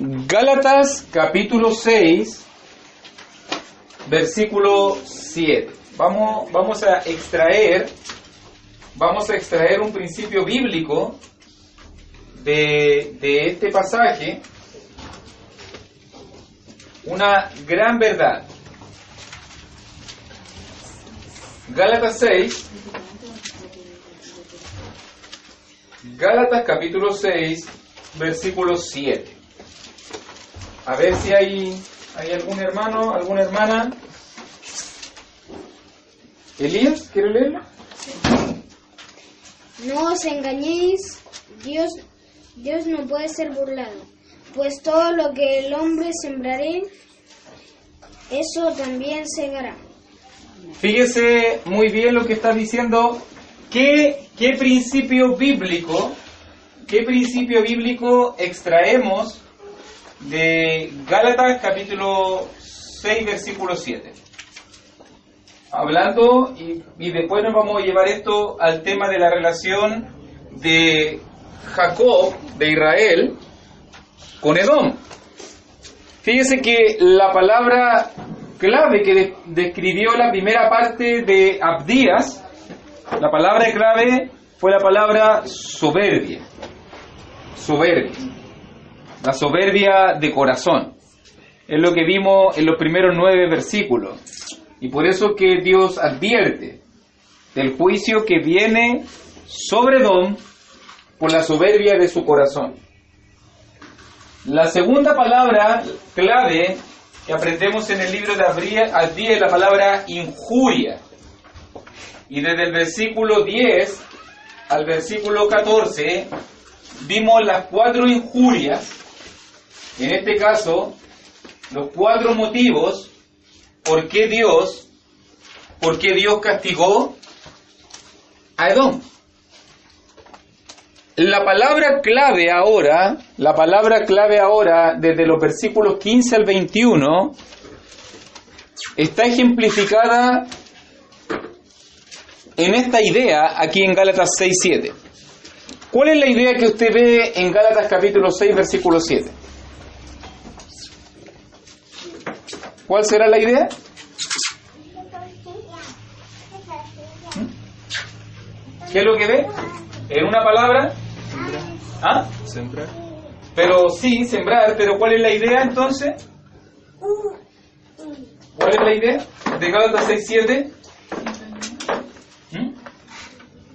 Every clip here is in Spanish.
Gálatas capítulo 6, versículo 7. Vamos a extraer un principio bíblico de este pasaje, una gran verdad. Gálatas capítulo 6, versículo 7. A ver si hay algún hermano, alguna hermana. ¿Elías, quiere leerlo? No os engañéis, Dios no puede ser burlado, pues todo lo que el hombre sembrare, eso también segará. Fíjese muy bien lo que está diciendo. ¿Qué principio bíblico extraemos de Gálatas capítulo 6, versículo 7? Hablando, y después nos vamos a llevar esto al tema de la relación de Jacob, de Israel, con Edom. Fíjese que la palabra clave que describió la primera parte de Abdías, la palabra clave fue la palabra soberbia. La soberbia de corazón. Es lo que vimos en los primeros 9 versículos. Y por eso que Dios advierte del juicio que viene sobre Edom por la soberbia de su corazón. La segunda palabra clave que aprendemos en el libro de Abdías es la palabra injuria. Y desde el versículo 10 al versículo 14 vimos las 4 injurias. En este caso, los 4 motivos por qué Dios castigó a Edom. La palabra clave ahora, desde los versículos 15 al 21, está ejemplificada en esta idea aquí en Gálatas 6:7. ¿Cuál es la idea que usted ve en Gálatas capítulo 6, versículo 7? ¿Cuál será la idea? ¿Qué es lo que ve? En una palabra. ¿Ah? Sembrar. Pero sí, sembrar, pero ¿cuál es la idea entonces? ¿Cuál es la idea de Gálatas 6:7?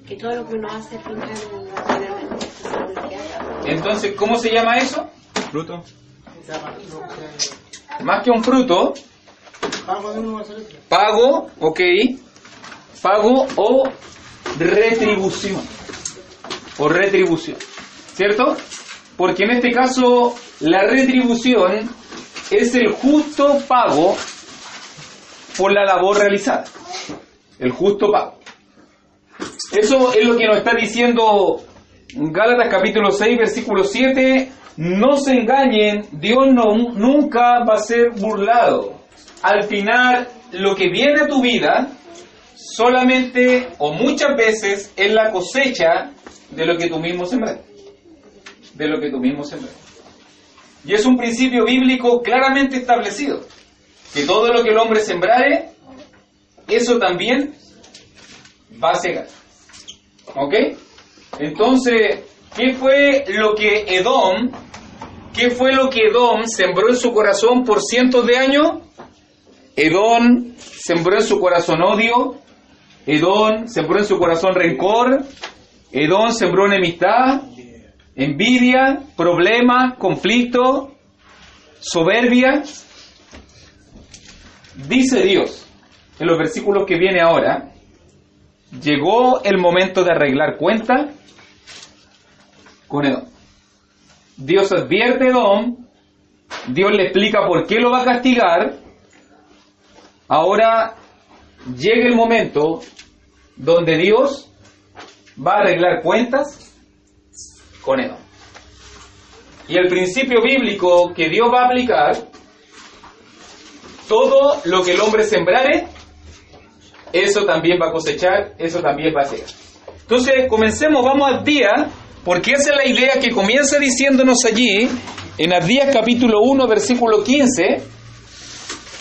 Que todo lo que uno hace finca Entonces, ¿cómo se llama eso? Fruto. Más que un fruto, pago, ok, pago o retribución, ¿cierto? Porque en este caso la retribución es el justo pago por la labor realizada, el justo pago. Eso es lo que nos está diciendo Gálatas capítulo 6, versículo 7. No se engañen, Dios nunca va a ser burlado. Al final, lo que viene a tu vida, solamente o muchas veces, es la cosecha de lo que tú mismo sembraste. Y es un principio bíblico claramente establecido, que todo lo que el hombre sembrare, eso también va a segar. ¿Ok? Entonces, ¿qué fue lo que Edom sembró en su corazón por cientos de años? Edom sembró en su corazón odio, Edom sembró en su corazón rencor, Edom sembró enemistad, envidia, problemas, conflicto, soberbia. Dice Dios, en los versículos que viene ahora, llegó el momento de arreglar cuenta con Edom. Dios advierte a Edom, Dios le explica por qué lo va a castigar. Ahora llega el momento donde Dios va a arreglar cuentas con Edom. Y el principio bíblico que Dios va a aplicar, todo lo que el hombre sembrare, eso también va a cosechar, eso también va a segar. Entonces, comencemos, vamos al día, porque esa es la idea que comienza diciéndonos allí En Abdías capítulo 1, versículo 15,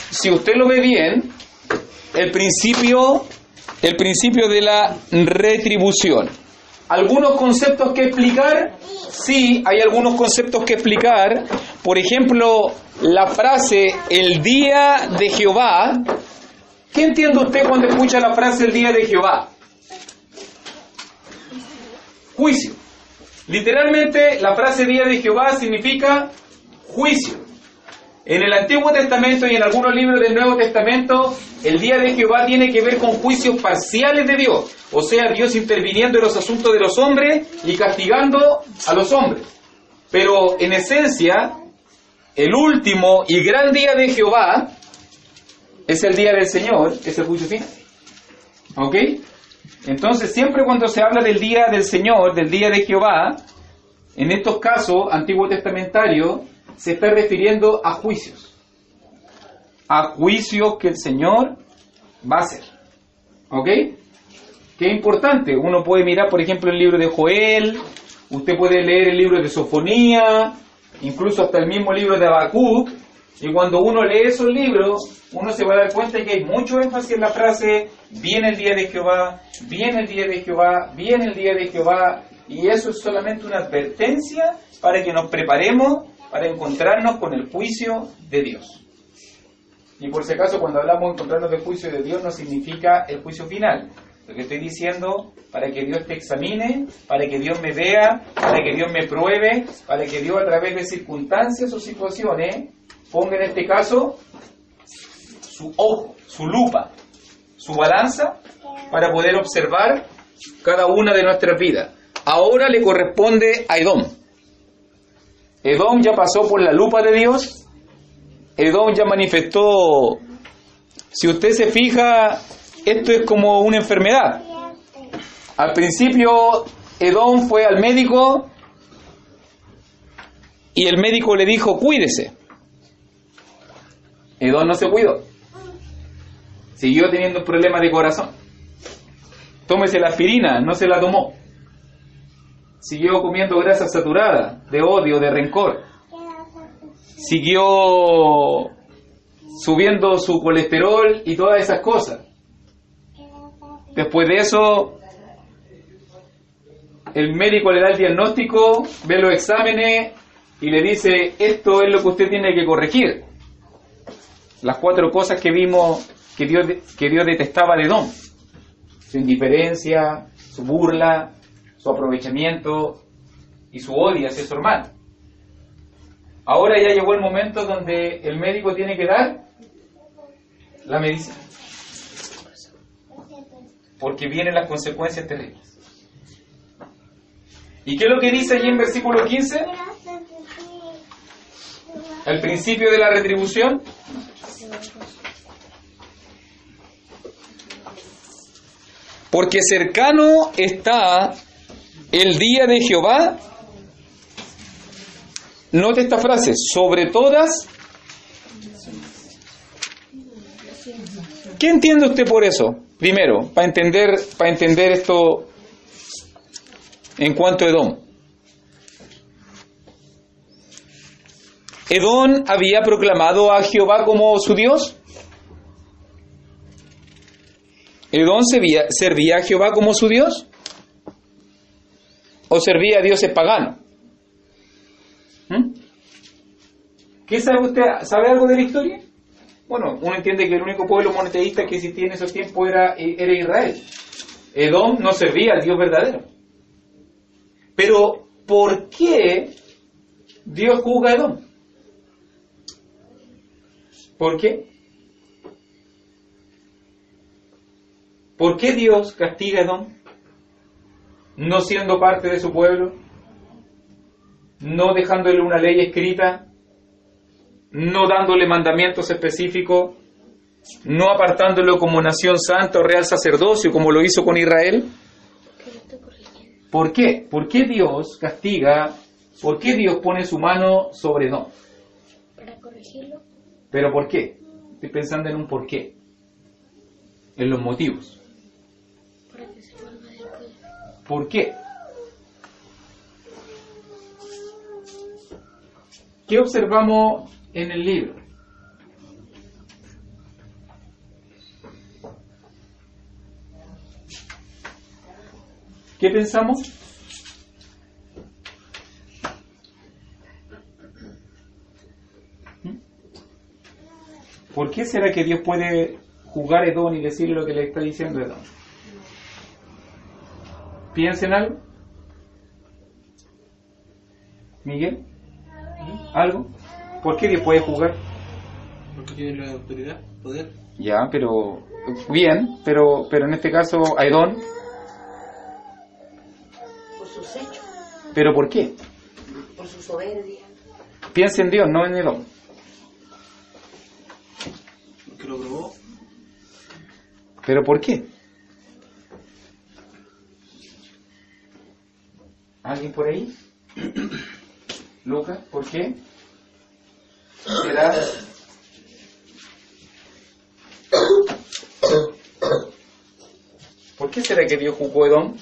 si usted lo ve bien, el principio de la retribución. ¿Algunos conceptos que explicar? Sí, hay algunos conceptos que explicar. Por ejemplo, la frase el día de Jehová. ¿Qué entiende usted cuando escucha la frase el día de Jehová? Juicio. Literalmente la frase día de Jehová significa juicio. En el Antiguo Testamento y en algunos libros del Nuevo Testamento, el día de Jehová tiene que ver con juicios parciales de Dios. O sea, Dios interviniendo en los asuntos de los hombres y castigando a los hombres. Pero en esencia, el último y gran día de Jehová es el día del Señor, es el juicio final. ¿Ok? Entonces, siempre cuando se habla del día del Señor, del día de Jehová, en estos casos, Antiguo Testamentario, se está refiriendo a juicios. A juicios que el Señor va a hacer. ¿Ok? Qué importante. Uno puede mirar, por ejemplo, el libro de Joel, usted puede leer el libro de Sofonía, incluso hasta el mismo libro de Habacuc, y cuando uno lee esos libros, uno se va a dar cuenta que hay mucho énfasis en la frase, viene el día de Jehová, viene el día de Jehová, viene el día de Jehová, y eso es solamente una advertencia para que nos preparemos para encontrarnos con el juicio de Dios. Y por si acaso, cuando hablamos de encontrarnos del juicio de Dios, no significa el juicio final. Lo que estoy diciendo, para que Dios te examine, para que Dios me vea, para que Dios me pruebe, para que Dios a través de circunstancias o situaciones ponga en este caso su ojo, su lupa, su balanza, para poder observar cada una de nuestras vidas. Ahora le corresponde a Edom. Edom ya pasó por la lupa de Dios. Edom ya manifestó. Si usted se fija, esto es como una enfermedad. Al principio, Edom fue al médico y el médico le dijo, cuídese. Edom no se cuidó. Siguió teniendo un problema de corazón. Tómese la aspirina, no se la tomó. Siguió comiendo grasa saturada, de odio, de rencor. Siguió subiendo su colesterol y todas esas cosas. Después de eso, el médico le da el diagnóstico, ve los exámenes y le dice, esto es lo que usted tiene que corregir. Las 4 cosas que vimos que Dios detestaba de Edom: su indiferencia, su burla, su aprovechamiento y su odio hacia su hermano. Ahora ya llegó el momento donde el médico tiene que dar la medicina, porque vienen las consecuencias terribles. ¿Y qué es lo que dice allí en versículo 15? Al principio de la retribución. Porque cercano está el día de Jehová. Note esta frase, sobre todas. ¿Qué entiende usted por eso? Primero, para entender esto en cuanto a Edom. ¿Edom había proclamado a Jehová como su Dios? ¿Edom servía a Jehová como su Dios? ¿O servía a dioses paganos? ¿Qué sabe usted? ¿Sabe algo de la historia? Bueno, uno entiende que el único pueblo monoteísta que existía en esos tiempos era Israel. Edom no servía al Dios verdadero. Pero, ¿por qué Dios juzga a Edom? ¿Por qué? ¿Por qué Dios castiga a Edom? No siendo parte de su pueblo, no dejándole una ley escrita, no dándole mandamientos específicos, no apartándolo como nación santa o real sacerdocio como lo hizo con Israel. ¿Por qué? ¿Por qué Dios castiga? ¿Por qué Dios pone su mano sobre Edom? Para corregirlo. ¿Pero por qué? Estoy pensando en un por qué, en los motivos. Para que se vuelva del pueblo. ¿Por qué? ¿Qué observamos en el libro? ¿Qué pensamos? ¿Por qué será que Dios puede juzgar a Edom y decirle lo que le está diciendo a Edom? ¿Piensen algo? ¿Miguel? ¿Algo? ¿Por qué Dios puede juzgar? Porque tiene la autoridad, poder. Ya, pero... Bien, pero en este caso a Edom. Por sus hechos, ¿Pero por qué? por su soberbia. Piensa en Dios, no en Edom. Porque lo probó. ¿Pero por qué? ¿Alguien por ahí? Lucas, ¿por qué? ¿Será? ¿Por qué será que Dios juzgó a Edom?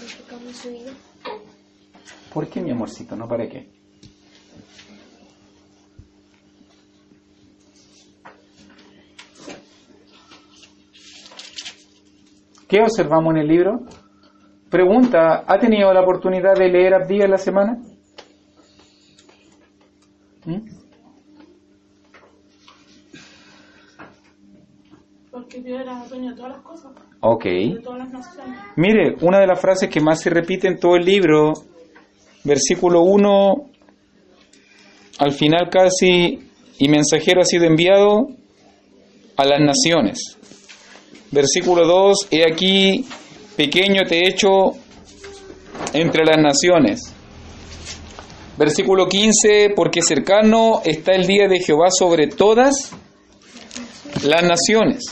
Enfocamos su vida. ¿Por qué, mi amorcito? ¿No para qué? ¿Qué observamos en el libro? Pregunta, ¿ha tenido la oportunidad de leer Abdías en la semana? Porque Dios era dueño de todas las cosas, Ok. de todas las naciones. Mire, una de las frases que más se repite en todo el libro, versículo 1, al final casi, y mensajero ha sido enviado a las naciones. Versículo 2, he aquí, pequeño te he hecho entre las naciones. Versículo 15, porque cercano está el día de Jehová sobre todas las naciones.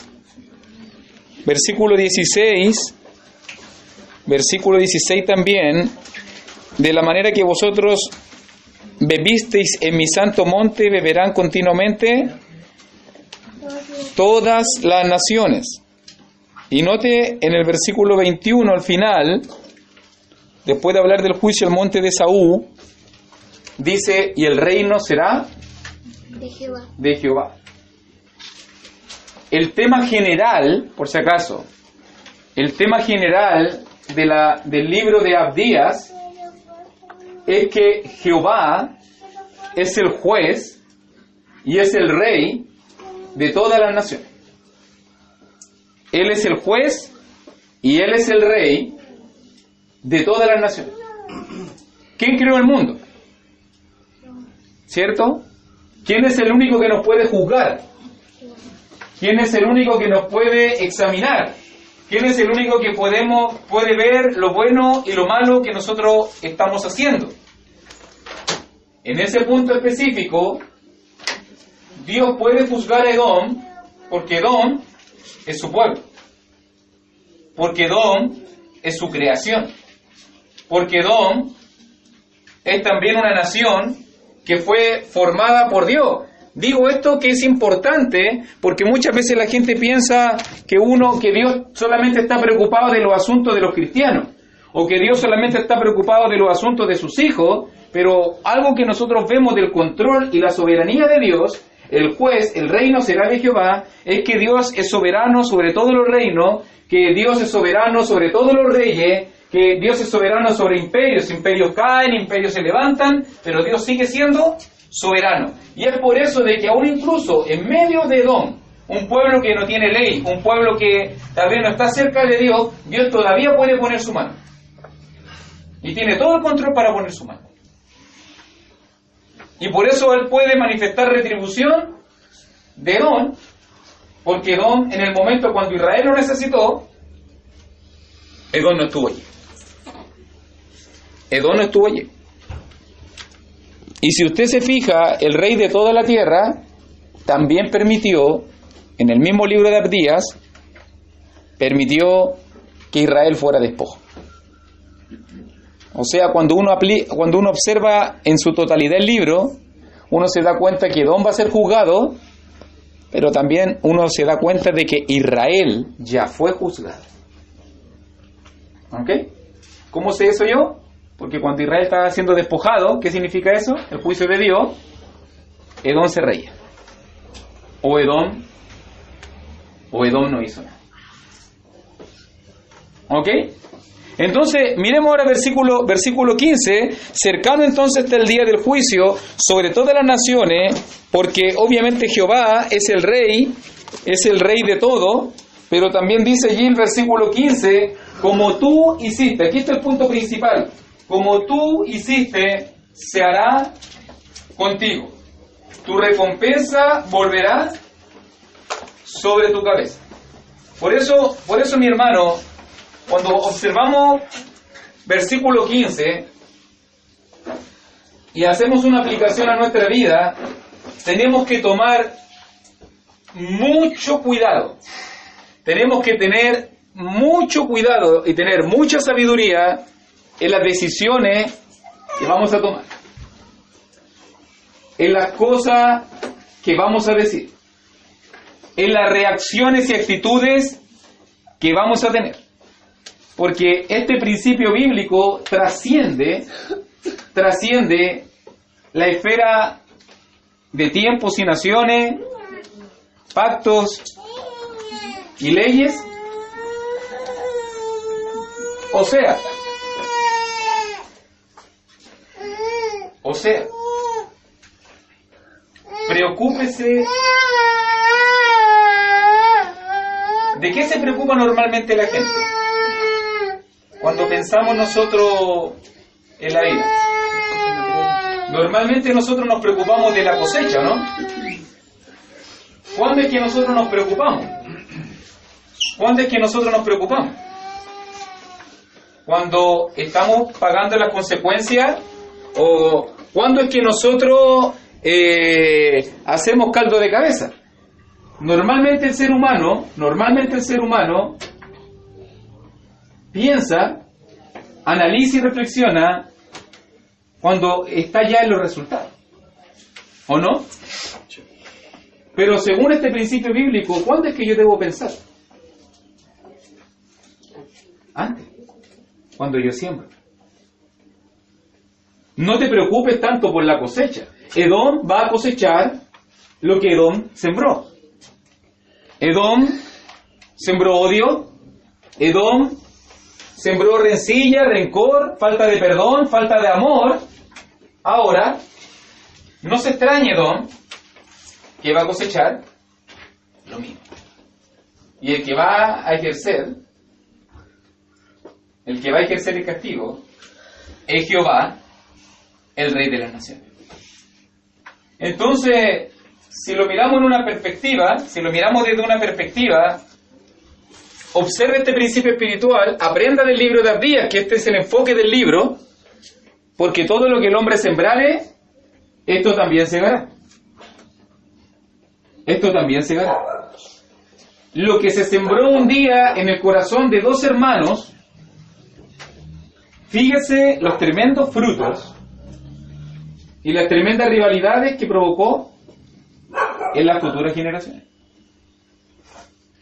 Versículo 16 también, de la manera que vosotros bebisteis en mi santo monte, beberán continuamente todas las naciones. Y note en el versículo 21 al final, después de hablar del juicio al monte de Esaú, dice, y el reino será De Jehová. de Jehová. El tema general, por si acaso, el tema general del libro de Abdías es que Jehová es el juez y es el rey de todas las naciones. Él es el juez y Él es el rey de todas las naciones. ¿Quién creó el mundo? ¿Cierto? ¿Quién es el único que nos puede juzgar? ¿Quién es el único que nos puede examinar? ¿Quién es el único que puede ver lo bueno y lo malo que nosotros estamos haciendo? En ese punto específico, Dios puede juzgar a Edom, porque Edom es su pueblo, porque Edom es su creación, porque Edom es también una nación que fue formada por Dios. Digo esto que es importante porque muchas veces la gente piensa que Dios solamente está preocupado de los asuntos de los cristianos, o que Dios solamente está preocupado de los asuntos de sus hijos, pero algo que nosotros vemos del control y la soberanía de Dios, el juez, el reino será de Jehová, es que Dios es soberano sobre todos los reinos, que Dios es soberano sobre todos los reyes, que Dios es soberano sobre imperios caen, imperios se levantan, pero Dios sigue siendo soberano. Y es por eso de que aún incluso en medio de Edom, un pueblo que no tiene ley, un pueblo que tal vez no está cerca de Dios, Dios todavía puede poner su mano. Y tiene todo el control para poner su mano. Y por eso Él puede manifestar retribución de Edom, porque Edom, en el momento cuando Israel lo necesitó, Edom no estuvo allí. Edom no estuvo allí. Y si usted se fija, el rey de toda la tierra también permitió, en el mismo libro de Abdías, permitió que Israel fuera despojo. O sea, cuando uno observa en su totalidad el libro, uno se da cuenta que Edom va a ser juzgado, pero también uno se da cuenta de que Israel ya fue juzgado. ¿Ok? ¿Cómo sé eso yo? Porque cuando Israel estaba siendo despojado, ¿qué significa eso? El juicio de Dios, Edom se reía. O Edom no hizo nada. ¿Ok? Entonces, miremos ahora versículo 15, cercano entonces está el día del juicio sobre todas las naciones, porque obviamente Jehová es el rey de todo, pero también dice allí el versículo 15, como tú hiciste, aquí está el punto principal, como tú hiciste, se hará contigo, tu recompensa volverá sobre tu cabeza. Por eso mi hermano, cuando observamos versículo 15 y hacemos una aplicación a nuestra vida, tenemos que tomar mucho cuidado. Tenemos que tener mucho cuidado y tener mucha sabiduría en las decisiones que vamos a tomar, en las cosas que vamos a decir, en las reacciones y actitudes que vamos a tener. Porque este principio bíblico trasciende la esfera de tiempos y naciones, pactos y leyes. O sea, preocúpese. ¿De qué se preocupa normalmente la gente cuando pensamos nosotros en la vida? Normalmente nosotros nos preocupamos de la cosecha, ¿no? ¿Cuándo es que nosotros nos preocupamos? ¿Cuando estamos pagando las consecuencias? ¿O cuándo es que nosotros hacemos caldo de cabeza? Normalmente el ser humano piensa, analiza y reflexiona cuando está ya en los resultados, ¿o no? Pero según este principio bíblico, ¿cuándo es que yo debo pensar? Antes, cuando yo siembro. No te preocupes tanto por la cosecha. Edom va a cosechar lo que Edom sembró. Edom sembró odio, Edom sembró rencilla, rencor, falta de perdón, falta de amor. Ahora, no se extrañe Edom, que va a cosechar lo mismo. Y el que va a ejercer el castigo es Jehová, el Rey de las Naciones. Entonces, si lo miramos desde una perspectiva, observe este principio espiritual, aprenda del libro de Abdías, que este es el enfoque del libro, porque todo lo que el hombre sembrare, esto también segará. Lo que se sembró un día en el corazón de dos hermanos, fíjese los tremendos frutos y las tremendas rivalidades que provocó en las futuras generaciones.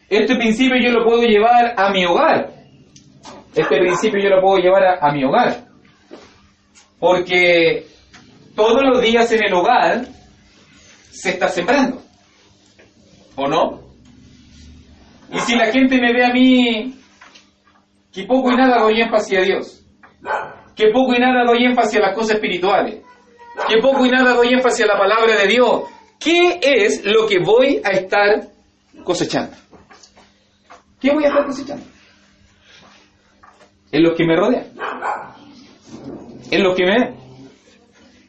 Este principio yo lo puedo llevar a mi hogar. Porque todos los días en el hogar se está sembrando, ¿o no? Y si la gente me ve a mí que poco y nada doy énfasis a Dios, que poco y nada doy énfasis a las cosas espirituales, que poco y nada doy énfasis a la palabra de Dios, ¿qué es lo que voy a estar cosechando? ¿Qué voy a estar cosechando? En los que me rodean, en los que me ven.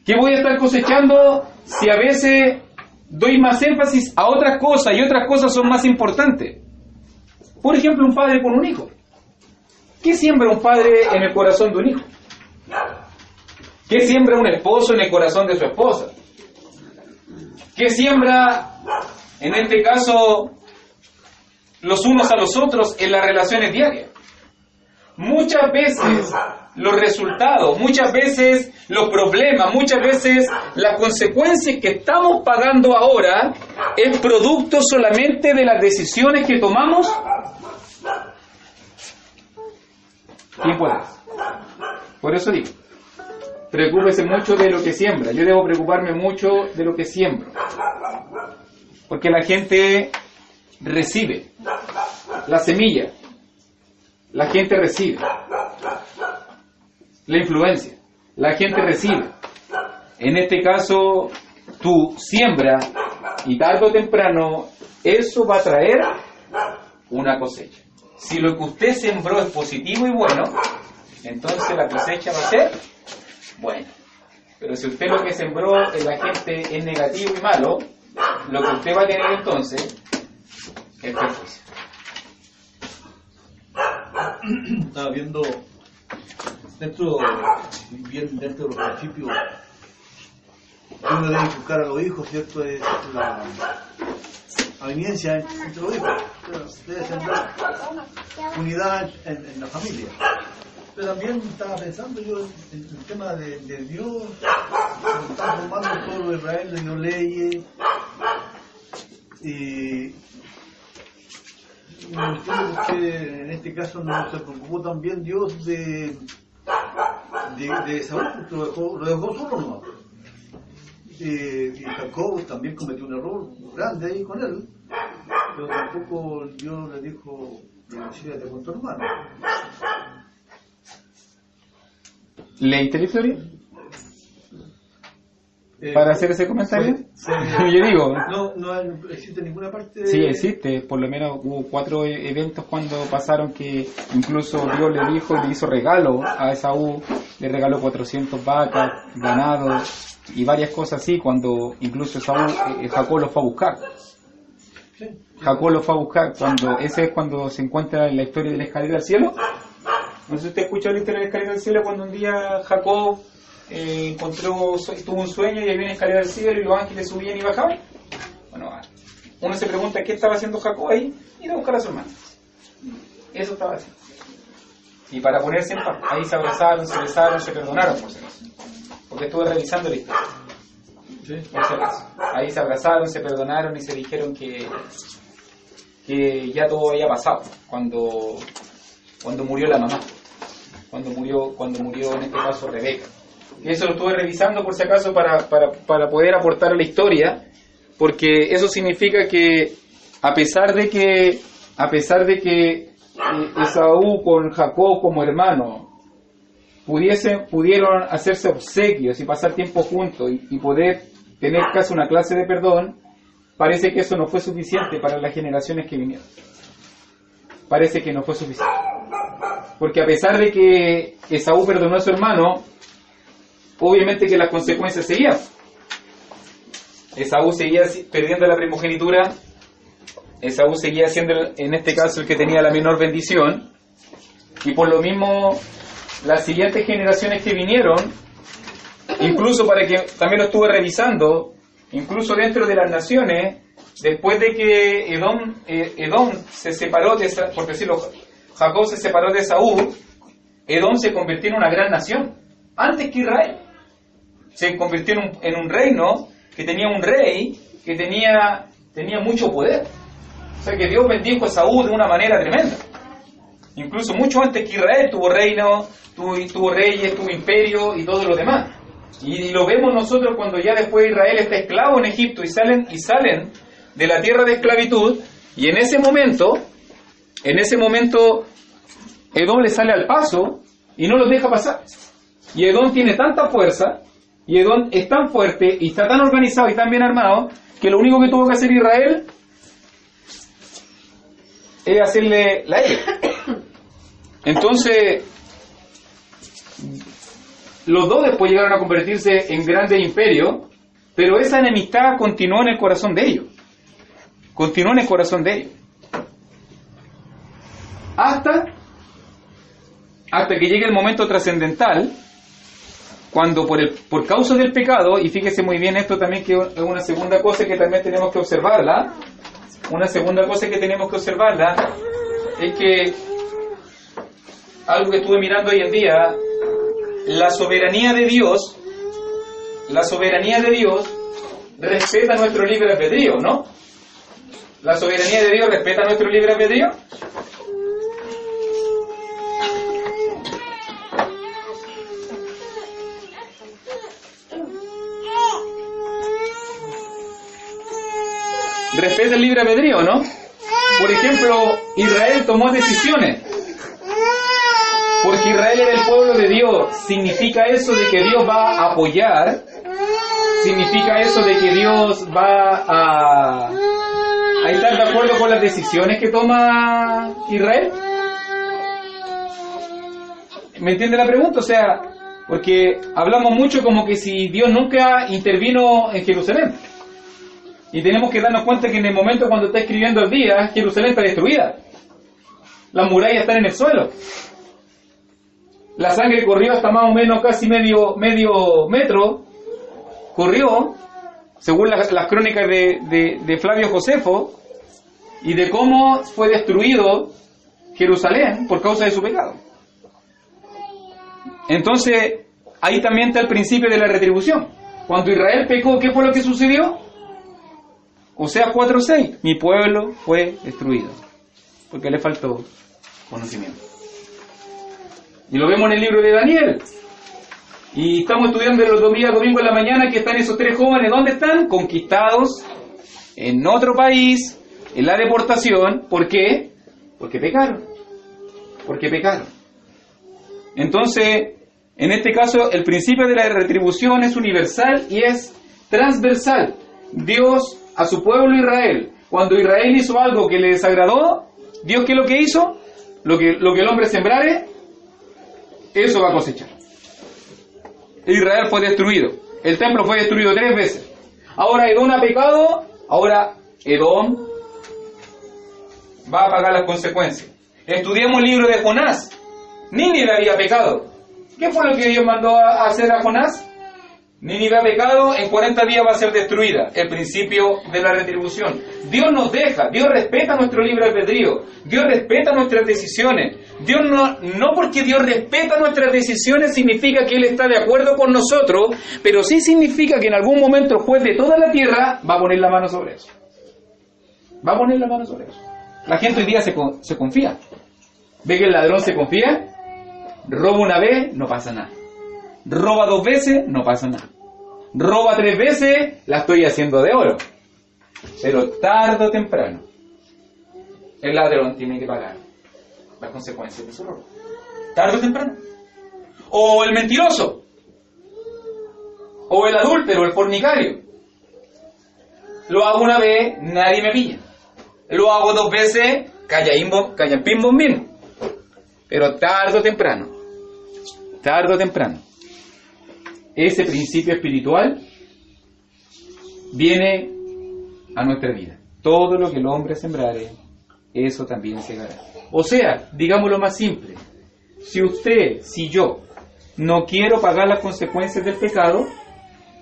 ¿Qué voy a estar cosechando si a veces doy más énfasis a otras cosas y otras cosas son más importantes? Por ejemplo, un padre con un hijo. ¿Qué siembra un padre en el corazón de un hijo? ¿Qué siembra un esposo en el corazón de su esposa? ¿Qué siembra, en este caso, los unos a los otros en las relaciones diarias? Muchas veces los resultados, muchas veces los problemas, muchas veces las consecuencias que estamos pagando ahora es producto solamente de las decisiones que tomamos. ¿Quién puede? Por eso digo, preocúpese mucho de lo que siembra. Yo debo preocuparme mucho de lo que siembro. Porque la gente recibe la semilla. La gente recibe la influencia. La gente recibe. En este caso, tú siembra y tarde o temprano eso va a traer una cosecha. Si lo que usted sembró es positivo y bueno, entonces la cosecha va a ser buena. Pero si usted lo que sembró en la gente es negativo y malo, lo que usted va a tener entonces es perjuicio. Estaba viendo dentro de los principios que uno debe buscar a los hijos, ¿cierto? Es la aviniencia entre los hijos. Debe sembrar unidad en la familia. Pero también estaba pensando yo en el tema de Dios, se está formando el pueblo de Israel, le dio leyes, y no entiendo por qué en este caso no se preocupó también Dios de Saúl, lo dejó solo nomás. Y Jacob también cometió un error grande ahí con él, pero tampoco Dios le dijo, decídate con tu hermano. ¿Leíste la historia? ¿Para hacer ese comentario? Yo digo... No existe ninguna parte... Sí, existe. Por lo menos hubo 4 eventos cuando pasaron que incluso Dios le dijo y le hizo regalo a Esaú. Le regaló 400 vacas, ganado y varias cosas así cuando incluso Jacob lo fue a buscar. Jacob lo fue a buscar cuando... Ese es cuando se encuentra en la historia de la escalera al cielo. No sé si usted escuchó la historia de la escalera del cielo cuando un día Jacob tuvo un sueño y había una escalera del cielo y los ángeles subían y bajaban. Bueno, uno se pregunta qué estaba haciendo Jacob ahí, ir a buscar a su hermano. Eso estaba haciendo. Y para ponerse en paz, ahí se abrazaron, se besaron, se perdonaron por si acaso. Porque estuve revisando la historia. Por si acaso. Ahí se abrazaron, se perdonaron y se dijeron que ya todo había pasado cuando murió la mamá. Cuando murió en este caso Rebeca. Y eso lo estuve revisando por si acaso para poder aportar a la historia, porque eso significa que a pesar de que Esaú con Jacob como hermano pudieron hacerse obsequios y pasar tiempo juntos y poder tener casi una clase de perdón, parece que eso no fue suficiente para las generaciones que vinieron. Parece que no fue suficiente. Porque a pesar de que Esaú perdonó a su hermano, obviamente que las consecuencias seguían. Esaú seguía perdiendo la primogenitura, Esaú seguía siendo en este caso el que tenía la menor bendición, y por lo mismo las siguientes generaciones que vinieron, incluso para que también lo estuve revisando, incluso dentro de las naciones, después de que Edom se separó por decirlo, Jacob se separó de Esaú, Edom se convirtió en una gran nación, antes que Israel. Se convirtió en un reino que tenía un rey que tenía mucho poder. O sea que Dios bendijo a Esaú de una manera tremenda. Incluso mucho antes que Israel tuvo reino, tuvo reyes, tuvo imperio y todo lo demás. Y lo vemos nosotros cuando ya después Israel está esclavo en Egipto y salen de la tierra de esclavitud, y en ese momento Edom le sale al paso y no los deja pasar. Y Edom tiene tanta fuerza, y Edom es tan fuerte, y está tan organizado y tan bien armado, que lo único que tuvo que hacer Israel es hacerle la ira. Entonces, los dos después llegaron a convertirse en grandes imperios, pero esa enemistad continuó en el corazón de ellos. Continuó en el corazón de ellos. Hasta que llegue el momento trascendental, cuando por causa del pecado, y fíjese muy bien esto también, que es una segunda cosa que también tenemos que observarla, es que algo que estuve mirando hoy en día, la soberanía de Dios respeta nuestro libre albedrío, ¿no? La soberanía de Dios respeta nuestro libre albedrío. respeta el libre albedrío, ¿no? Por ejemplo, Israel tomó decisiones. Porque Israel era el pueblo de Dios. ¿Significa eso de que Dios va a apoyar? ¿Significa eso de que Dios va a estar de acuerdo con las decisiones que toma Israel? ¿Me entiende la pregunta? O sea, porque hablamos mucho como que si Dios nunca intervino en Jerusalén. Y tenemos que darnos cuenta que en el momento cuando está escribiendo el día, Jerusalén está destruida. Las murallas están en el suelo. La sangre corrió hasta más o menos casi medio metro. Corrió, según las crónicas de Flavio Josefo, y de cómo fue destruido Jerusalén por causa de su pecado. Entonces, ahí también está el principio de la retribución. Cuando Israel pecó, ¿qué fue lo que sucedió? Oseas 4:6, mi pueblo fue destruido, porque le faltó conocimiento. Y lo vemos en el libro de Daniel. Y estamos estudiando los domingos en la mañana que están esos 3 jóvenes. ¿Dónde están? Conquistados en otro país, en la deportación. ¿Por qué? Porque pecaron. Porque pecaron. Entonces, en este caso, el principio de la retribución es universal y es transversal. Dios a su pueblo Israel, cuando Israel hizo algo que le desagradó, Dios, ¿qué es lo que hizo? Lo que el hombre sembrare, eso va a cosechar. Israel fue destruido. El templo fue destruido 3 veces. Ahora Edom ha pecado. Ahora Edom va a pagar las consecuencias. Estudiamos el libro de Jonás. Nínive había pecado. ¿Qué fue lo que Dios mandó a hacer a Jonás? Nínive ha pecado, en 40 días va a ser destruida. El principio de la retribución. Dios nos deja, Dios respeta nuestro libre albedrío, Dios respeta nuestras decisiones. Dios no porque Dios respeta nuestras decisiones significa que Él está de acuerdo con nosotros, pero sí significa que en algún momento el juez de toda la tierra va a poner la mano sobre eso. Va a poner la mano sobre eso. La gente hoy día se confía. Ve que el ladrón se confía, roba una vez, no pasa nada. Roba 2 veces, no pasa nada. Roba 3 veces, la estoy haciendo de oro. Pero tarde o temprano, el ladrón tiene que pagar las consecuencias de su robo. Tarde o temprano. O el mentiroso. O el adúltero, el fornicario. Lo hago una vez, nadie me pilla. Lo hago 2 veces, callampín bombín. Pero tarde o temprano. Tarde o temprano. Ese principio espiritual viene a nuestra vida. Todo lo que el hombre sembrare, eso también segará. O sea, digámoslo más simple. Si usted, si yo, no quiero pagar las consecuencias del pecado,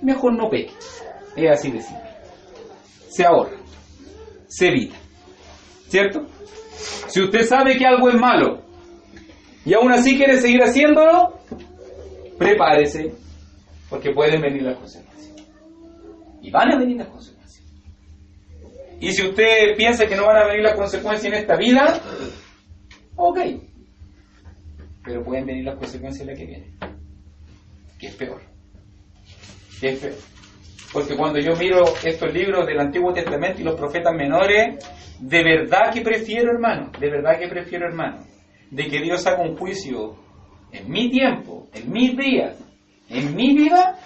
mejor no peque. Es así de simple. Se ahorra. Se evita. ¿Cierto? Si usted sabe que algo es malo y aún así quiere seguir haciéndolo, prepárese. Porque pueden venir las consecuencias. Y van a venir las consecuencias. Y si usted piensa que no van a venir las consecuencias en esta vida, ok. Pero pueden venir las consecuencias en la que viene. Que es peor. Que es peor. Porque cuando yo miro estos libros del Antiguo Testamento y los profetas menores, de verdad que prefiero, hermano, de que Dios haga un juicio en mi tiempo, en mis días, en mi vida,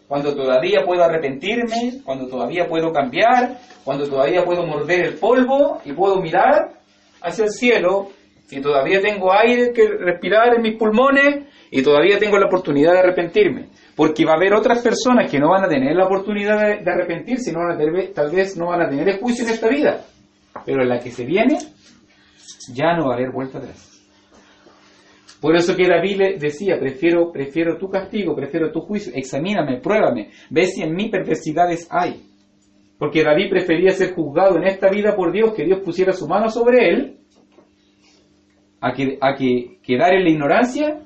cuando todavía puedo arrepentirme, cuando todavía puedo cambiar, cuando todavía puedo morder el polvo y puedo mirar hacia el cielo, y todavía tengo aire que respirar en mis pulmones y todavía tengo la oportunidad de arrepentirme, porque va a haber otras personas que no van a tener la oportunidad de arrepentirse, tal vez no van a tener el juicio en esta vida, pero en la que se viene ya no va a haber vuelta atrás. Por eso que David le decía, prefiero tu castigo, prefiero tu juicio, examíname, pruébame, ve si en mí perversidades hay. Porque David prefería ser juzgado en esta vida por Dios, que Dios pusiera su mano sobre él, a que quedar en la ignorancia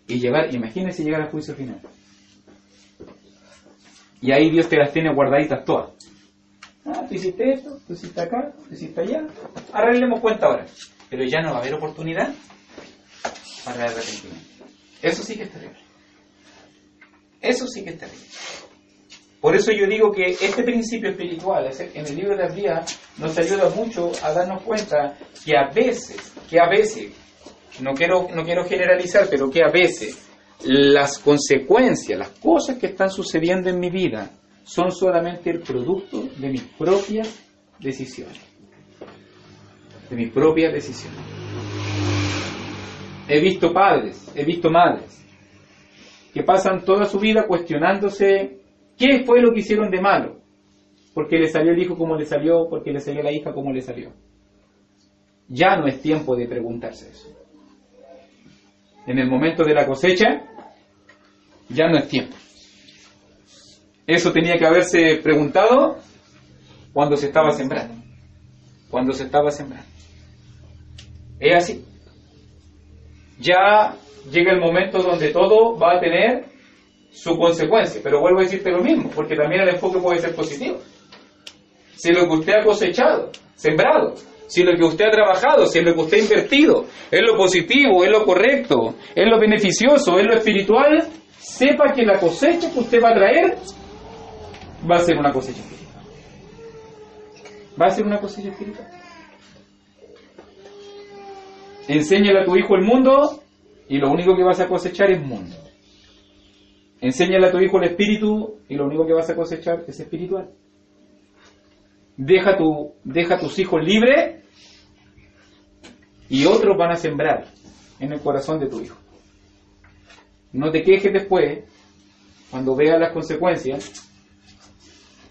y imagínense llegar al juicio final. Y ahí Dios te las tiene guardaditas todas. Tú hiciste esto, tú hiciste acá, tú hiciste allá, arreglemos cuenta ahora. Pero ya no va a haber oportunidad para el arrepentimiento. Eso sí que es terrible. Eso sí que es terrible. Por eso yo digo que este principio espiritual en el libro de Abdías nos ayuda mucho a darnos cuenta que a veces, no quiero generalizar, pero que a veces las consecuencias, las cosas que están sucediendo en mi vida son solamente el producto de mis propias decisiones. De mis propias decisiones. He visto padres, he visto madres que pasan toda su vida cuestionándose qué fue lo que hicieron de malo. ¿Por qué le salió el hijo como le salió? ¿Por qué le salió la hija como le salió? Ya no es tiempo de preguntarse eso. En el momento de la cosecha, ya no es tiempo. Eso tenía que haberse preguntado cuando se estaba sembrando. Cuando se estaba sembrando. Es así. Ya llega el momento donde todo va a tener su consecuencia. Pero vuelvo a decirte lo mismo, porque también el enfoque puede ser positivo. Si lo que usted ha cosechado, sembrado, si lo que usted ha trabajado, si lo que usted ha invertido es lo positivo, es lo correcto, es lo beneficioso, es lo espiritual, sepa que la cosecha que usted va a traer va a ser una cosecha espiritual. Va a ser una cosecha espiritual. Enséñale a tu hijo el mundo y lo único que vas a cosechar es mundo. Enséñale a tu hijo el espíritu y lo único que vas a cosechar es espiritual. Deja a tus hijos libres y otros van a sembrar en el corazón de tu hijo. No te quejes después, cuando veas las consecuencias,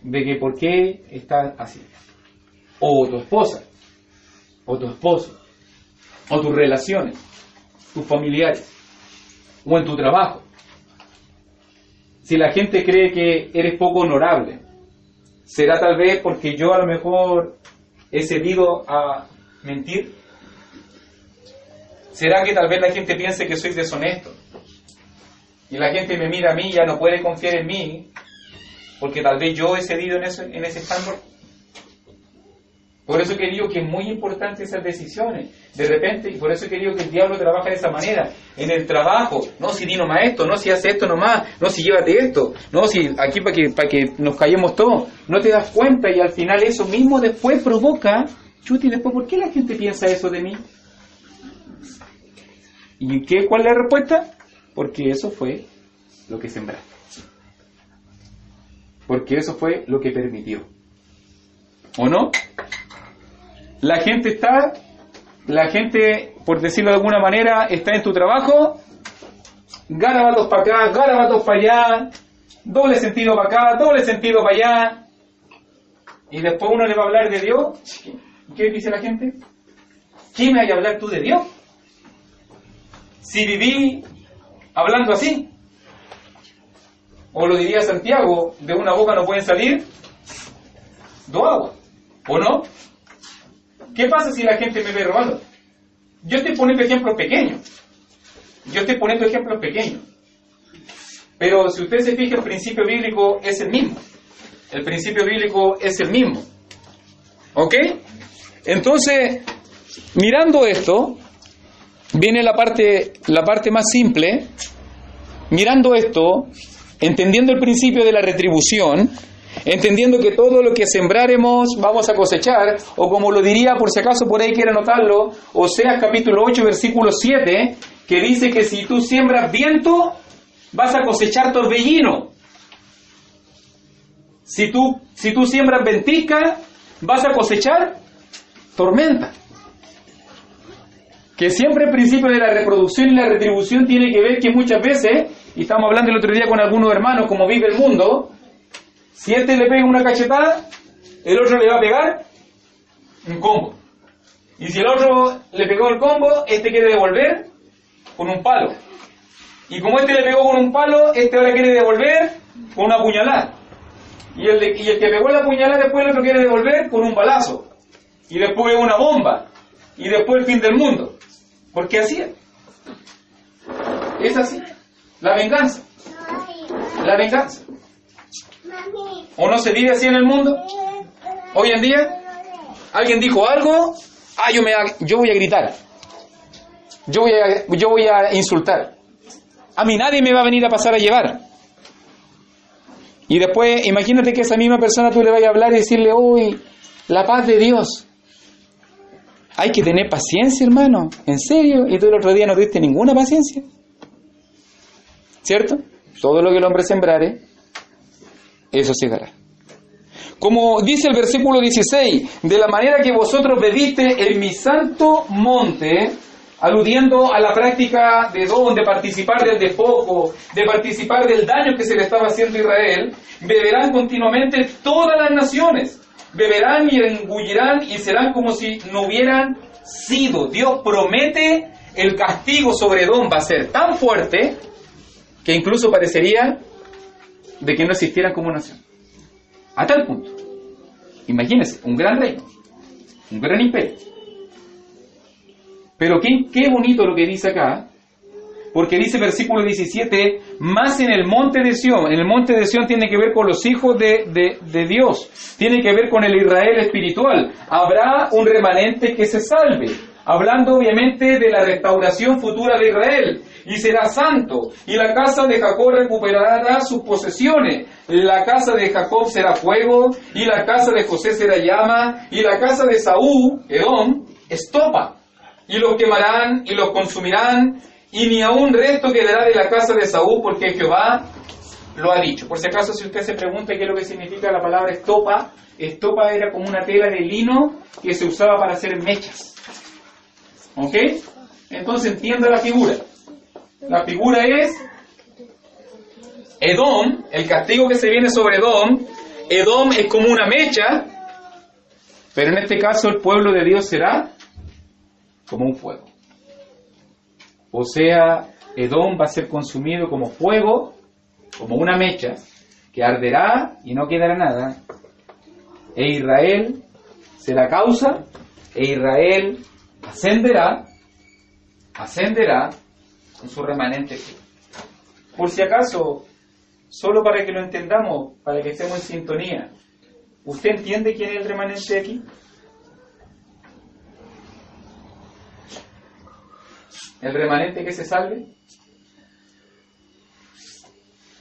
de que por qué estás así. O tu esposa, o tu esposo, o tus relaciones, tus familiares, o en tu trabajo. Si la gente cree que eres poco honorable, será tal vez porque yo a lo mejor he cedido a mentir. ¿Será que tal vez la gente piense que soy deshonesto? Y la gente me mira a mí y ya no puede confiar en mí, porque tal vez yo he cedido en ese estándar. Por eso que digo que es muy importante esas decisiones. De repente, y por eso que digo que el diablo trabaja de esa manera. En el trabajo, no, si di nomás esto, no, si hace esto nomás, no, si llévate esto, no, si aquí para que nos callemos todos. No te das cuenta y al final eso mismo después provoca, chuti, después, ¿por qué la gente piensa eso de mí? ¿Y cuál es la respuesta? Porque eso fue lo que sembraste. Porque eso fue lo que permitió. ¿O no? La gente, por decirlo de alguna manera, está en tu trabajo, garabatos para acá, garabatos para allá, doble sentido para acá, doble sentido para allá, y después uno le va a hablar de Dios. ¿Qué dice la gente? ¿Qué me hay a hablar tú de Dios? Si viví hablando así. O lo diría Santiago, de una boca no pueden salir dos aguas, ¿o no? ¿Qué pasa si la gente me ve robando? Yo estoy poniendo ejemplos pequeños. Pero si usted se fija, el principio bíblico es el mismo. ¿Ok? Entonces, mirando esto, viene la parte más simple. Mirando esto, entendiendo el principio de la retribución, entendiendo que todo lo que sembraremos vamos a cosechar, o como lo diría, por si acaso por ahí quiere anotarlo, Oseas capítulo 8, versículo 7, que dice que si tú siembras viento, vas a cosechar torbellino. Si tú siembras ventisca, vas a cosechar tormenta. Que siempre el principio de la reproducción y la retribución tiene que ver que muchas veces, y estamos hablando el otro día con algunos hermanos, como vive el mundo, si este le pega una cachetada, el otro le va a pegar un combo. Y si el otro le pegó el combo, este quiere devolver con un palo. Y como este le pegó con un palo, este ahora quiere devolver con una puñalada. Y el que pegó la puñalada después el otro quiere devolver con un balazo. Y después una bomba. Y después el fin del mundo. Porque así es. Es así. La venganza. ¿O no se vive así en el mundo? Hoy en día, alguien dijo algo, yo voy a gritar. Yo voy a insultar. A mí nadie me va a venir a pasar a llevar. Y después, imagínate que a esa misma persona tú le vayas a hablar y decirle, uy, la paz de Dios. Hay que tener paciencia, hermano, en serio. Y tú el otro día no tuviste ninguna paciencia. ¿Cierto? Todo lo que el hombre sembrare, eso segará. Como dice el versículo 16, de la manera que vosotros bebiste en mi santo monte, aludiendo a la práctica de Edom, de participar del despojo, de participar del daño que se le estaba haciendo a Israel, beberán continuamente todas las naciones, beberán y engullirán y serán como si no hubieran sido. Dios promete el castigo sobre Edom va a ser tan fuerte que incluso parecería de que no existieran como nación. A tal punto. Imagínense, un gran reino, un gran imperio. Pero qué bonito lo que dice acá, porque dice versículo 17, más en el monte de Sión. En el monte de Sión tiene que ver con los hijos de Dios, tiene que ver con el Israel espiritual. Habrá un remanente que se salve, hablando obviamente de la restauración futura de Israel, y será santo, y la casa de Jacob recuperará sus posesiones. La casa de Jacob será fuego, y la casa de José será llama, y la casa de Saúl, Edom, estopa. Y los quemarán y los consumirán, y ni aun resto quedará de la casa de Saúl, porque Jehová lo ha dicho. Por si acaso, si usted se pregunta qué es lo que significa la palabra estopa, estopa era como una tela de lino que se usaba para hacer mechas. ¿Ok? Entonces entienda la figura. La figura es Edom, el castigo que se viene sobre Edom. Edom es como una mecha, pero en este caso el pueblo de Dios será como un fuego. O sea, Edom va a ser consumido como fuego, como una mecha, que arderá y no quedará nada. E Israel será causa, e Israel ascenderá con su remanente. Por si acaso, solo para que lo entendamos, para que estemos en sintonía, ¿usted entiende quién es el remanente aquí? ¿El remanente que se salve?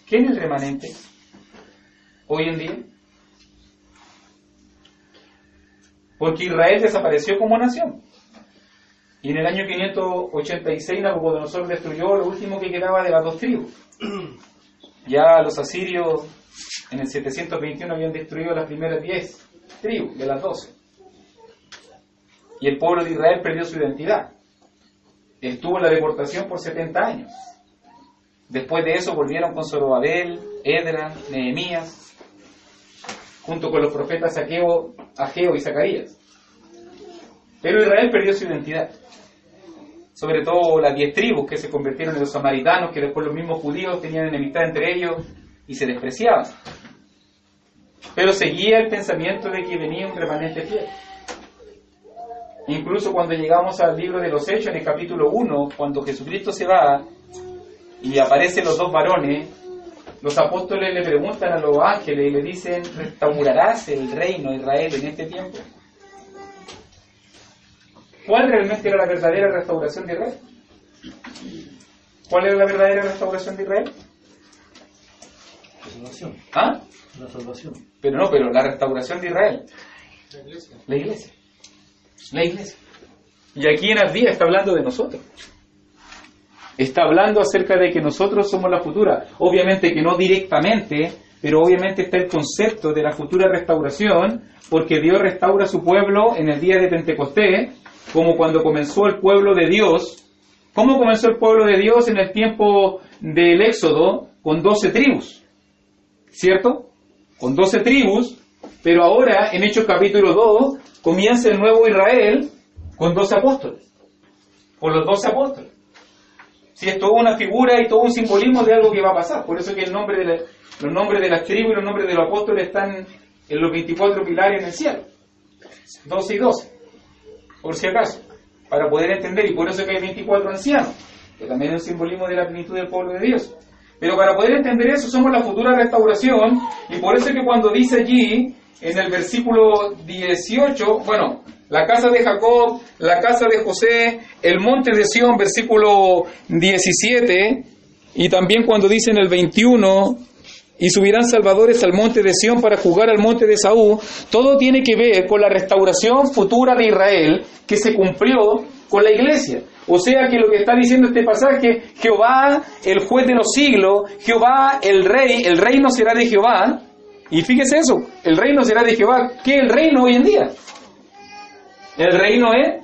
¿Quién es el remanente hoy en día? Porque Israel desapareció como nación. Y en el año 586 Nabucodonosor destruyó lo último que quedaba de las dos tribus. Ya los asirios en el 721 habían destruido las primeras 10 tribus de las 12. Y el pueblo de Israel perdió su identidad. Estuvo en la deportación por 70 años. Después de eso volvieron con Zorobabel, Edras, Nehemías, junto con los profetas Ageo y Zacarías. Pero Israel perdió su identidad. Sobre todo las 10 tribus que se convirtieron en los samaritanos, que después los mismos judíos tenían enemistad entre ellos y se despreciaban. Pero seguía el pensamiento de que venía un remanente fiel. Incluso cuando llegamos al libro de los Hechos, en el capítulo 1, cuando Jesucristo se va y aparecen los dos varones, los apóstoles le preguntan a los ángeles y le dicen, ¿restaurarás el reino de Israel en este tiempo? ¿Cuál realmente era la verdadera restauración de Israel? ¿Cuál era la verdadera restauración de Israel? La salvación. ¿Ah? La salvación. Pero la restauración de Israel. La iglesia. La iglesia. La iglesia. Y aquí en Abdía está hablando de nosotros. Está hablando acerca de que nosotros somos la futura. Obviamente que no directamente, pero obviamente está el concepto de la futura restauración, porque Dios restaura a su pueblo en el día de Pentecostés, como cuando comenzó el pueblo de Dios. ¿Cómo comenzó el pueblo de Dios en el tiempo del Éxodo? Con 12 tribus, ¿cierto? Con 12 tribus, pero ahora en Hechos capítulo 2 comienza el nuevo Israel con 12 apóstoles, con los 12 apóstoles. Si es toda una figura y todo un simbolismo de algo que va a pasar. Por eso que los nombres de las tribus y los nombres de los apóstoles están en los 24 pilares en el cielo. 12 y 12. Por si acaso, para poder entender, y por eso que hay 24 ancianos, que también es un simbolismo de la plenitud del pueblo de Dios. Pero para poder entender eso, somos la futura restauración, y por eso que cuando dice allí, en el versículo 18, bueno, la casa de Jacob, la casa de José, el monte de Sión, versículo 17, y también cuando dice en el 21, y subirán salvadores al monte de Sión para juzgar al monte de Esaú, todo tiene que ver con la restauración futura de Israel que se cumplió con la iglesia. O sea que lo que está diciendo este pasaje, Jehová, el juez de los siglos, Jehová, el reino será de Jehová. Y fíjese eso, el reino será de Jehová. ¿Qué es el reino hoy en día? El reino es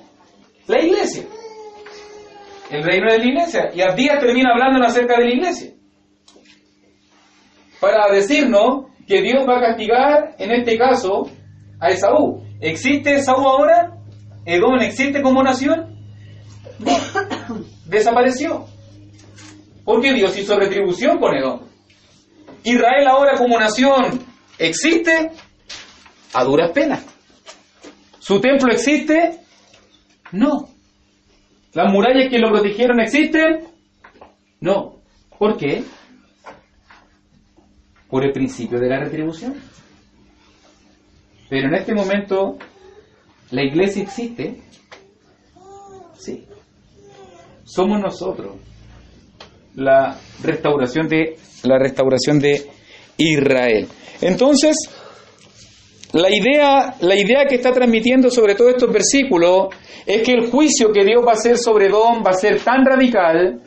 la iglesia. El reino es la iglesia. Y Abdías termina hablando acerca de la iglesia, para decirnos que Dios va a castigar, en este caso, a Esaú. ¿Existe Esaú ahora? ¿Edom existe como nación? Desapareció. Porque Dios hizo retribución con Edom. Israel ahora como nación existe a duras penas. ¿Su templo existe? No. ¿Las murallas que lo protegieron existen? No. ¿Por qué? Por el principio de la retribución. Pero en este momento, ¿la iglesia existe? Sí. Somos nosotros la restauración de Israel. Entonces, la idea que está transmitiendo sobre todos estos versículos es que el juicio que Dios va a hacer sobre Edom va a ser tan radical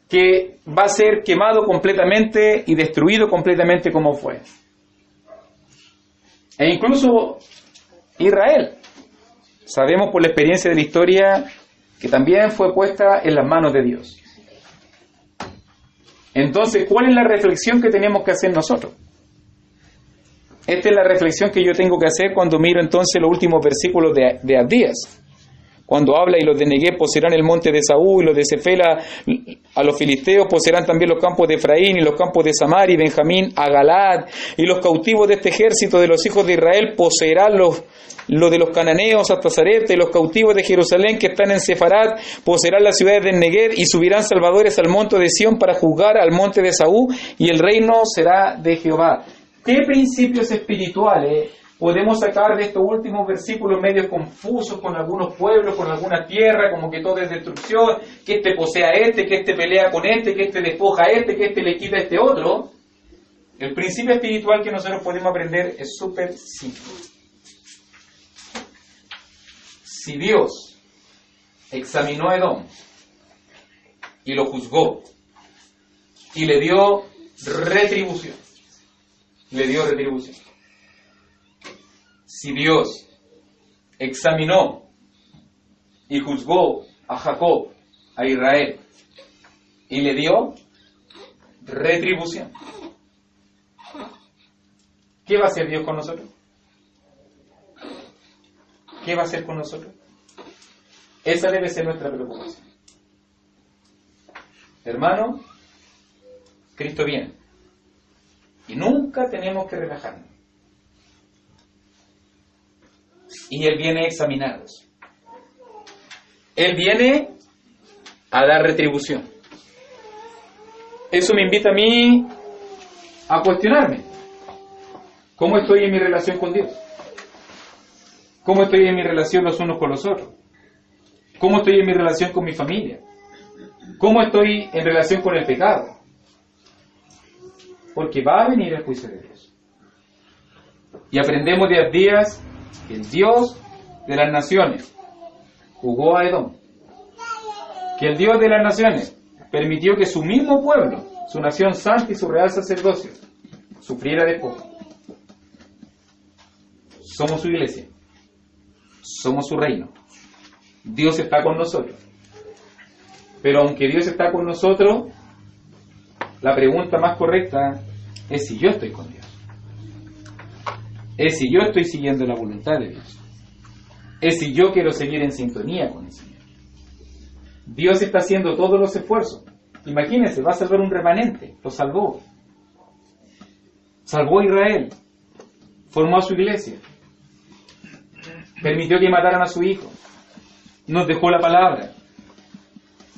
que va a ser quemado completamente y destruido completamente como fue. E incluso Israel, sabemos por la experiencia de la historia que también fue puesta en las manos de Dios. Entonces, ¿cuál es la reflexión que tenemos que hacer nosotros? Esta es la reflexión que yo tengo que hacer cuando miro entonces los últimos versículos de Abdías. Cuando habla, y los de Negueb poseerán el monte de Saúl, y los de Cefela a los filisteos poseerán también los campos de Efraín, y los campos de Samar y Benjamín a Galaad, y los cautivos de este ejército de los hijos de Israel poseerán lo de los cananeos hasta Sarepta, y los cautivos de Jerusalén que están en Sefarat poseerán las ciudades de Negueb, y subirán salvadores al monte de Sión para juzgar al monte de Saúl, y el reino será de Jehová. ¿Qué principios espirituales podemos sacar de estos últimos versículos medio confusos con algunos pueblos, con alguna tierra, como que todo es destrucción, que este posea a este, que este pelea con este, que este despoja a este, que este le quita a este otro? El principio espiritual que nosotros podemos aprender es súper simple. Si Dios examinó a Edom y lo juzgó y le dio retribución, si Dios examinó y juzgó a Jacob, a Israel, y le dio retribución, ¿qué va a hacer Dios con nosotros? ¿Qué va a hacer con nosotros? Esa debe ser nuestra preocupación. Hermano, Cristo viene. Y nunca tenemos que relajarnos. Y Él viene a examinarnos. Él viene a dar retribución. Eso me invita a mí a cuestionarme. ¿Cómo estoy en mi relación con Dios? ¿Cómo estoy en mi relación los unos con los otros? ¿Cómo estoy en mi relación con mi familia? ¿Cómo estoy en relación con el pecado? Porque va a venir el juicio de Dios. Y aprendemos de Abdías que el Dios de las naciones juzgó a Edom. Que el Dios de las naciones permitió que su mismo pueblo, su nación santa y su real sacerdocio, sufriera despojo. Somos su iglesia. Somos su reino. Dios está con nosotros. Pero aunque Dios está con nosotros, la pregunta más correcta es si yo estoy con Dios. Es si yo estoy siguiendo la voluntad de Dios. Es si yo quiero seguir en sintonía con el Señor. Dios está haciendo todos los esfuerzos. Imagínense, va a salvar un remanente. Lo salvó. Salvó a Israel. Formó a su iglesia. Permitió que mataran a su hijo. Nos dejó la palabra.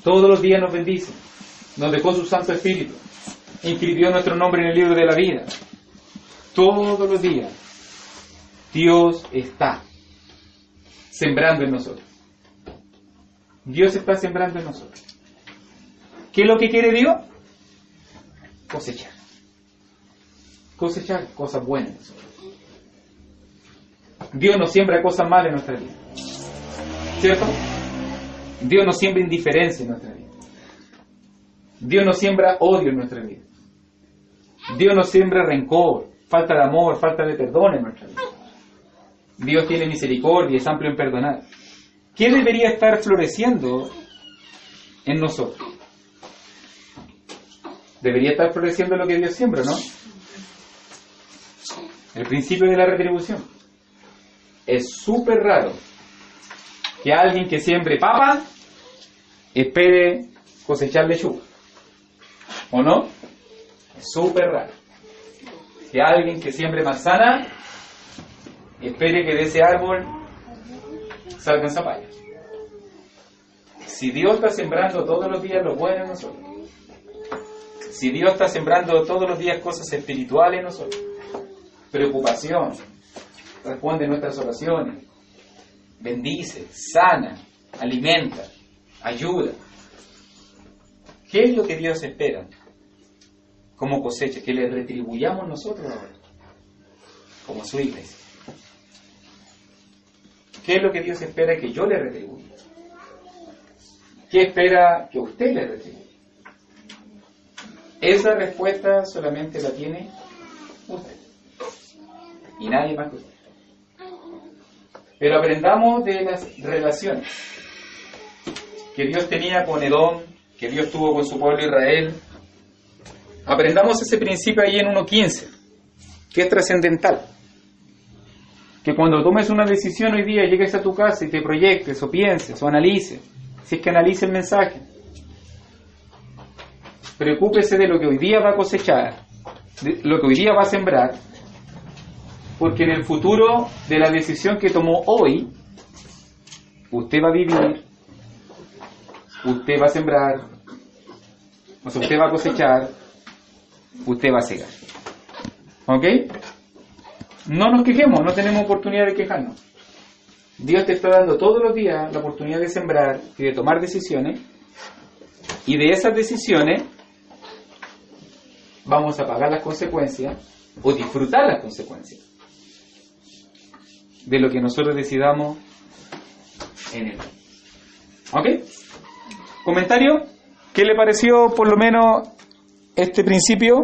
Todos los días nos bendice. Nos dejó su Santo Espíritu. Inscribió nuestro nombre en el libro de la vida. Todos los días Dios está sembrando en nosotros. Dios está sembrando en nosotros. ¿Qué es lo que quiere Dios? Cosechar. cosechar cosas buenas. Dios no siembra cosas malas en nuestra vida, ¿cierto? Dios no siembra indiferencia en nuestra vida. Dios no siembra odio en nuestra vida. Dios no siembra rencor, falta de amor, falta de perdón en nuestra vida. Dios tiene misericordia y es amplio en perdonar. ¿Qué debería estar floreciendo en nosotros? Debería estar floreciendo lo que Dios siembra, ¿no? El principio de la retribución. Es súper raro que alguien que siembre papa espere cosechar lechuga. ¿O no? Es súper raro que alguien que siembre manzana espere que de ese árbol salgan zapallos. Si Dios está sembrando todos los días lo bueno en nosotros, si Dios está sembrando todos los días cosas espirituales en nosotros, preocupación, responde nuestras oraciones, bendice, sana, alimenta, ayuda. ¿Qué es lo que Dios espera como cosecha? Que le retribuyamos nosotros ahora, como su iglesia. ¿Qué es lo que Dios espera que yo le retribuya? ¿Qué espera que usted le retribuya? Esa respuesta solamente la tiene usted y nadie más que usted. Pero aprendamos de las relaciones que Dios tenía con Edom, que Dios tuvo con su pueblo Israel. Aprendamos ese principio ahí en 1.15, que es trascendental. Que cuando tomes una decisión hoy día, llegues a tu casa y te proyectes, o pienses, o analices, si es que analice el mensaje. Preocúpese de lo que hoy día va a cosechar, de lo que hoy día va a sembrar, porque en el futuro de la decisión que tomó hoy, usted va a vivir, usted va a sembrar, o sea, usted va a cosechar, usted va a cegar. ¿Ok? No nos quejemos, no tenemos oportunidad de quejarnos. Dios te está dando todos los días la oportunidad de sembrar y de tomar decisiones, y de esas decisiones vamos a pagar las consecuencias o disfrutar las consecuencias de lo que nosotros decidamos en él. ¿Ok? ¿Comentario? ¿Qué le pareció por lo menos este principio?